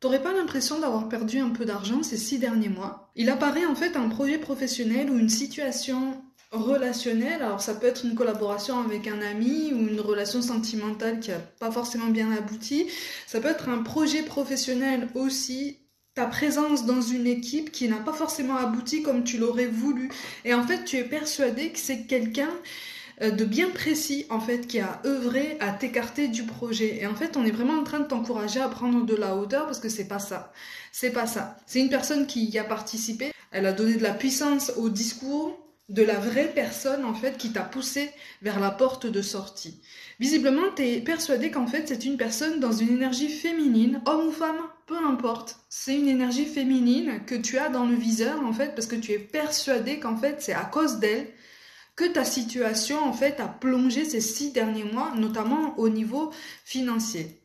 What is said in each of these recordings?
T'aurais pas l'impression d'avoir perdu un peu d'argent ces 6 derniers mois? Il apparaît en fait un projet professionnel ou une situation relationnelle. Alors ça peut être une collaboration avec un ami ou une relation sentimentale qui a pas forcément bien abouti. Ça peut être un projet professionnel aussi. Ta présence dans une équipe qui n'a pas forcément abouti comme tu l'aurais voulu. Et en fait, tu es persuadé que c'est quelqu'un de bien précis en fait qui a œuvré à t'écarter du projet. Et en fait, on est vraiment en train de t'encourager à prendre de la hauteur parce que c'est pas ça. C'est pas ça. C'est une personne qui y a participé. Elle a donné de la puissance au discours de la vraie personne en fait qui t'a poussé vers la porte de sortie. Visiblement, t'es persuadé qu'en fait c'est une personne dans une énergie féminine, homme ou femme, peu importe. C'est une énergie féminine que tu as dans le viseur en fait parce que tu es persuadé qu'en fait c'est à cause d'elle que ta situation en fait a plongé ces 6 derniers mois, notamment au niveau financier.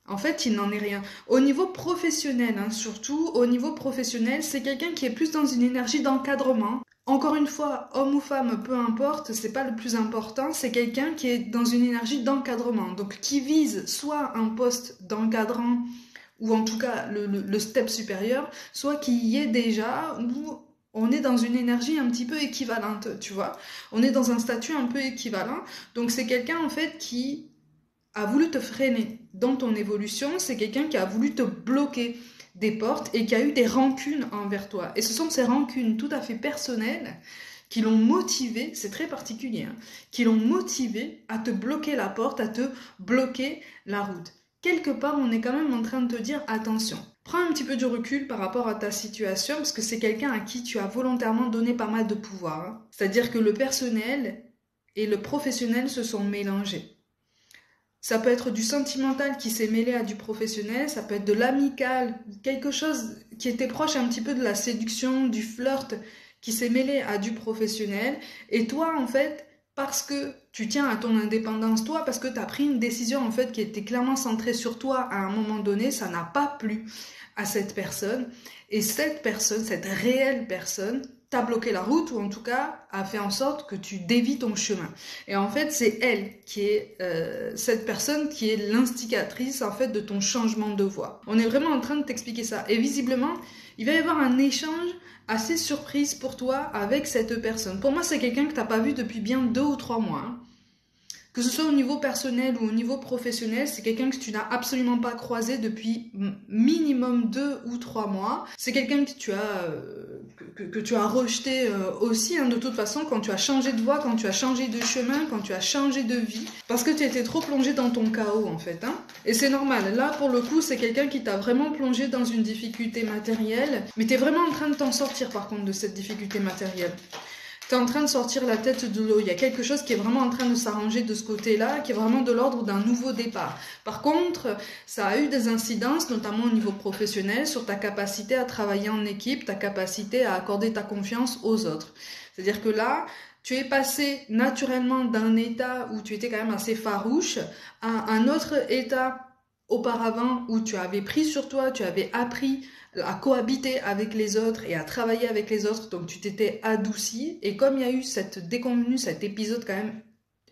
En fait, il n'en est rien. Au niveau professionnel, surtout, au niveau professionnel, c'est quelqu'un qui est plus dans une énergie d'encadrement. Encore une fois, homme ou femme, peu importe, c'est pas le plus important, c'est quelqu'un qui est dans une énergie d'encadrement. Donc, qui vise soit un poste d'encadrant, ou en tout cas le step supérieur, soit qui y est déjà, ou on est dans une énergie un petit peu équivalente, tu vois. On est dans un statut un peu équivalent. Donc, c'est quelqu'un, en fait, qui a voulu te freiner dans ton évolution. C'est quelqu'un qui a voulu te bloquer des portes et qui a eu des rancunes envers toi. Et ce sont ces rancunes tout à fait personnelles qui l'ont motivé, c'est très particulier, qui l'ont motivé à te bloquer la porte, à te bloquer la route. Quelque part, on est quand même en train de te dire attention. Prends un petit peu du recul par rapport à ta situation parce que c'est quelqu'un à qui tu as volontairement donné pas mal de pouvoir. C'est-à-dire que le personnel et le professionnel se sont mélangés. Ça peut être du sentimental qui s'est mêlé à du professionnel, ça peut être de l'amical, quelque chose qui était proche un petit peu de la séduction, du flirt, qui s'est mêlé à du professionnel. Et toi, en fait, parce que tu tiens à ton indépendance, toi, parce que tu as pris une décision en fait qui était clairement centrée sur toi à un moment donné, ça n'a pas plu à cette personne. Et cette personne, cette réelle personne, t'a bloqué la route ou en tout cas a fait en sorte que tu dévies ton chemin. Et en fait, c'est elle qui est cette personne qui est l'instigatrice en fait de ton changement de voie. On est vraiment en train de t'expliquer ça. Et visiblement, il va y avoir un échange assez surprise pour toi avec cette personne. Pour moi, c'est quelqu'un que tu n'as pas vu depuis bien 2 ou 3 mois. Que ce soit au niveau personnel ou au niveau professionnel, c'est quelqu'un que tu n'as absolument pas croisé depuis minimum 2 ou 3 mois. C'est quelqu'un que tu as rejeté aussi, de toute façon, quand tu as changé de voie, quand tu as changé de chemin, quand tu as changé de vie, parce que tu étais trop plongé dans ton chaos, en fait. Et c'est normal. Là, pour le coup, c'est quelqu'un qui t'a vraiment plongé dans une difficulté matérielle, mais tu es vraiment en train de t'en sortir, par contre, de cette difficulté matérielle. Tu es en train de sortir la tête de l'eau. Il y a quelque chose qui est vraiment en train de s'arranger de ce côté-là, qui est vraiment de l'ordre d'un nouveau départ. Par contre, ça a eu des incidences, notamment au niveau professionnel, sur ta capacité à travailler en équipe, ta capacité à accorder ta confiance aux autres. C'est-à-dire que là, tu es passé naturellement d'un état où tu étais quand même assez farouche à un autre état auparavant où tu avais pris sur toi, tu avais appris à cohabiter avec les autres et à travailler avec les autres, donc tu t'étais adouci, et comme il y a eu cette déconvenue, cet épisode quand même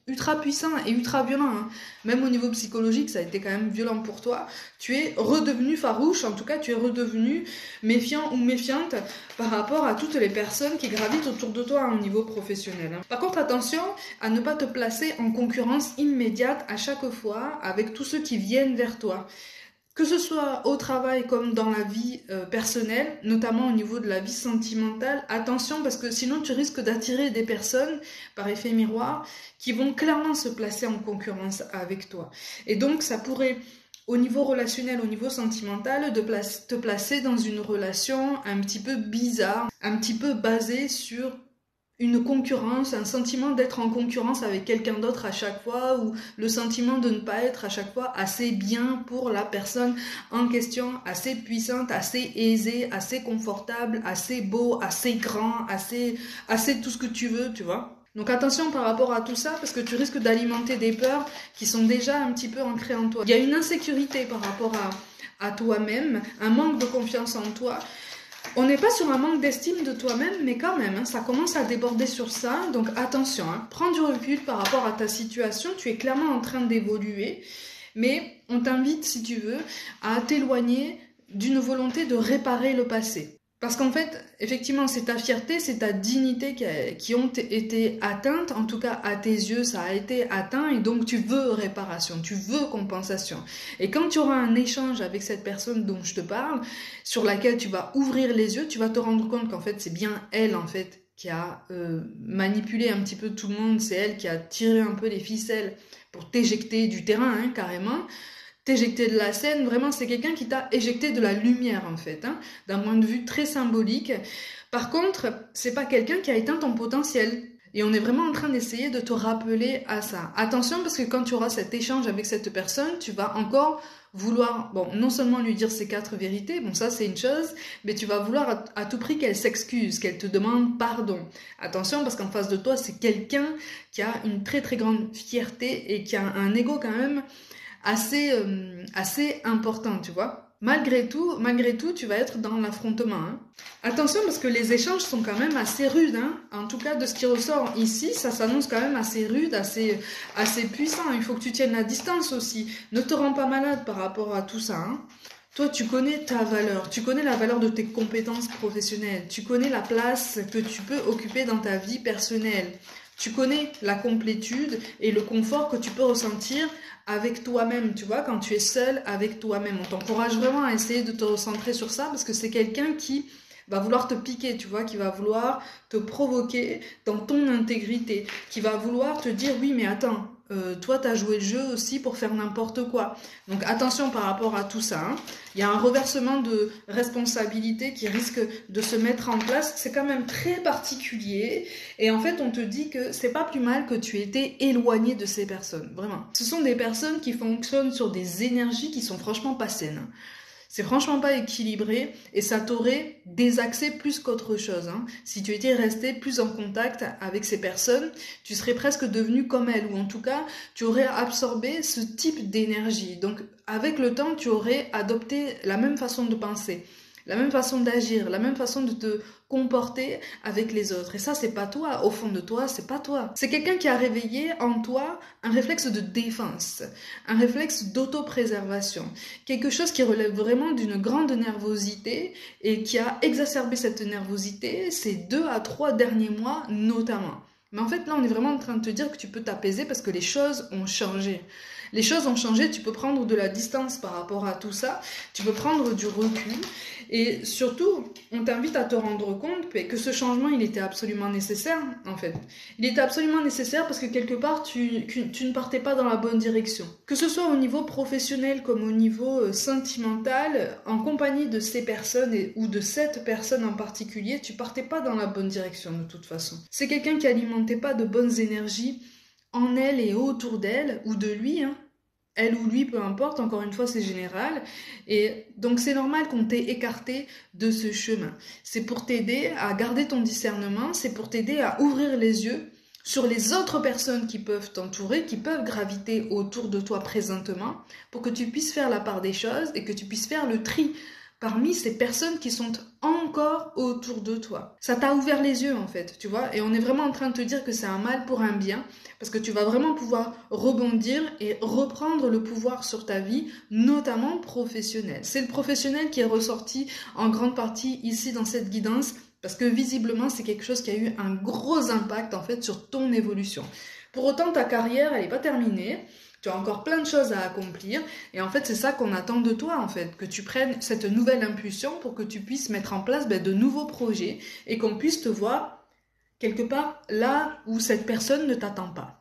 ultra puissant et ultra violent, même au niveau psychologique, ça a été quand même violent pour toi, tu es redevenu farouche, en tout cas tu es redevenu méfiant ou méfiante par rapport à toutes les personnes qui gravitent autour de toi au niveau professionnel. Par contre, attention à ne pas te placer en concurrence immédiate à chaque fois avec tous ceux qui viennent vers toi. Que ce soit au travail comme dans la vie personnelle, notamment au niveau de la vie sentimentale, attention parce que sinon tu risques d'attirer des personnes par effet miroir qui vont clairement se placer en concurrence avec toi. Et donc ça pourrait, au niveau relationnel, au niveau sentimental, te placer dans une relation un petit peu bizarre, un petit peu basée sur une concurrence, un sentiment d'être en concurrence avec quelqu'un d'autre à chaque fois, ou le sentiment de ne pas être à chaque fois assez bien pour la personne en question, assez puissante, assez aisée, assez confortable, assez beau, assez grand, assez tout ce que tu veux, tu vois. Donc attention par rapport à tout ça, parce que tu risques d'alimenter des peurs qui sont déjà un petit peu ancrées en toi. Il y a une insécurité par rapport à toi-même, un manque de confiance en toi. On n'est pas sur un manque d'estime de toi-même, mais quand même, ça commence à déborder sur ça. Donc attention, prends du recul par rapport à ta situation. Tu es clairement en train d'évoluer, mais on t'invite, si tu veux, à t'éloigner d'une volonté de réparer le passé. Parce qu'en fait, effectivement, c'est ta fierté, c'est ta dignité qui ont été atteintes, en tout cas à tes yeux, ça a été atteint, et donc tu veux réparation, tu veux compensation. Et quand tu auras un échange avec cette personne dont je te parle, sur laquelle tu vas ouvrir les yeux, tu vas te rendre compte qu'en fait, c'est bien elle, en fait, qui a manipulé un petit peu tout le monde, c'est elle qui a tiré un peu les ficelles pour t'éjecter du terrain, hein, carrément. T'éjecter de la scène, vraiment c'est quelqu'un qui t'a éjecté de la lumière en fait, hein, d'un point de vue très symbolique. Par contre, c'est pas quelqu'un qui a éteint ton potentiel. Et on est vraiment en train d'essayer de te rappeler à ça. Attention parce que quand tu auras cet échange avec cette personne, tu vas encore vouloir, bon, non seulement lui dire ses 4 vérités, bon ça c'est une chose, mais tu vas vouloir à tout prix qu'elle s'excuse, qu'elle te demande pardon. Attention parce qu'en face de toi, c'est quelqu'un qui a une très très grande fierté et qui a un ego quand même assez important, tu vois. Malgré tout, tu vas être dans l'affrontement. Hein. Attention parce que les échanges sont quand même assez rudes. Hein. En tout cas, de ce qui ressort ici, ça s'annonce quand même assez rude, assez puissant. Il faut que tu tiennes la distance aussi. Ne te rends pas malade par rapport à tout ça. Hein. Toi, tu connais ta valeur, tu connais la valeur de tes compétences professionnelles, tu connais la place que tu peux occuper dans ta vie personnelle. Tu connais la complétude et le confort que tu peux ressentir avec toi-même, tu vois, quand tu es seul avec toi-même. On t'encourage vraiment à essayer de te recentrer sur ça parce que c'est quelqu'un qui va vouloir te piquer, tu vois, qui va vouloir te provoquer dans ton intégrité, qui va vouloir te dire, oui, mais attends, toi, t'as joué le jeu aussi pour faire n'importe quoi. Donc, attention par rapport à tout ça. Hein. Il y a un reversement de responsabilité qui risque de se mettre en place. C'est quand même très particulier. Et en fait, on te dit que c'est pas plus mal que tu aies été éloigné de ces personnes. Vraiment. Ce sont des personnes qui fonctionnent sur des énergies qui sont franchement pas saines. C'est franchement pas équilibré et ça t'aurait désaxé plus qu'autre chose. Hein. Si tu étais resté plus en contact avec ces personnes, tu serais presque devenu comme elles ou en tout cas, tu aurais absorbé ce type d'énergie. Donc, avec le temps, tu aurais adopté la même façon de penser, la même façon d'agir, la même façon de te comporter avec les autres. Et ça, c'est pas toi. Au fond de toi, c'est pas toi. C'est quelqu'un qui a réveillé en toi un réflexe de défense, un réflexe d'autopréservation, quelque chose qui relève vraiment d'une grande nervosité et qui a exacerbé cette nervosité ces 2 à 3 derniers mois notamment. Mais en fait, là, on est vraiment en train de te dire que tu peux t'apaiser parce que les choses ont changé. Les choses ont changé, tu peux prendre de la distance par rapport à tout ça, tu peux prendre du recul et surtout, on t'invite à te rendre compte que ce changement, il était absolument nécessaire en fait. Il était absolument nécessaire parce que quelque part, tu ne partais pas dans la bonne direction. Que ce soit au niveau professionnel comme au niveau sentimental, en compagnie de ces personnes ou de cette personne en particulier, tu partais pas dans la bonne direction de toute façon. C'est quelqu'un qui alimentait pas de bonnes énergies en elle et autour d'elle, ou de lui, hein. Elle ou lui, peu importe, encore une fois c'est général, et donc c'est normal qu'on t'ait écarté de ce chemin. C'est pour t'aider à garder ton discernement, c'est pour t'aider à ouvrir les yeux sur les autres personnes qui peuvent t'entourer, qui peuvent graviter autour de toi présentement, pour que tu puisses faire la part des choses et que tu puisses faire le tri parmi ces personnes qui sont encore autour de toi. Ça t'a ouvert les yeux en fait, tu vois, et on est vraiment en train de te dire que c'est un mal pour un bien, parce que tu vas vraiment pouvoir rebondir et reprendre le pouvoir sur ta vie, notamment professionnelle. C'est le professionnel qui est ressorti en grande partie ici dans cette guidance, parce que visiblement c'est quelque chose qui a eu un gros impact en fait sur ton évolution. Pour autant, ta carrière, elle n'est pas terminée. Tu as encore plein de choses à accomplir et en fait c'est ça qu'on attend de toi en fait, que tu prennes cette nouvelle impulsion pour que tu puisses mettre en place de nouveaux projets et qu'on puisse te voir quelque part là où cette personne ne t'attend pas.